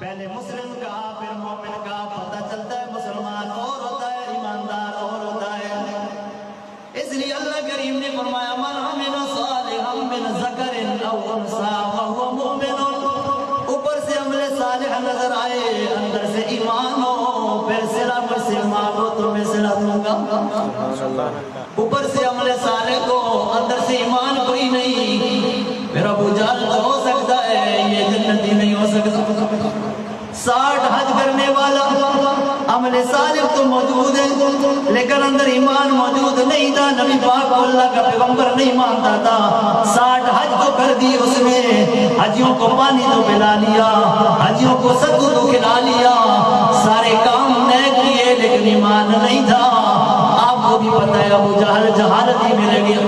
پہلے مسلم کا پھر مومن کا پتہ چلتا ہے مسلمان اور ہوتا ہے ایماندار اور ہوتا ہے. اس لیے اللہ کریم نے فرمایا من عمل صالحا من ذکر او انثى وهو مؤمن. اوپر سے عمل صالح نظر آئے اندر سے ایمان ہو پھر صلہ مجھ سے مانگو تو میں صلہ دوں گا. اوپر سے عمل صالح کو اندر سے ایمان کوئی نہیں پھر ابو جہل تو ہو سکتا ہے یہ جنتی نہیں ہو سکتا. 60 حج کرنے والا عمل صالح تو موجود ہے لیکن اندر ایمان موجود نہیں تھا. نبی پاک کو اللہ کا پیغمبر نہیں مانتا تھا. 60 حج تو کر دی اس نے, حجیوں کو پانی تو پلا لیا, حجیوں کو سبو تو کھلا لیا, سارے کام نیک کیے لیکن ایمان نہیں تھا. آپ کو بھی پتہ ہے ابو جہل جہالت ہی میں رہ گیا.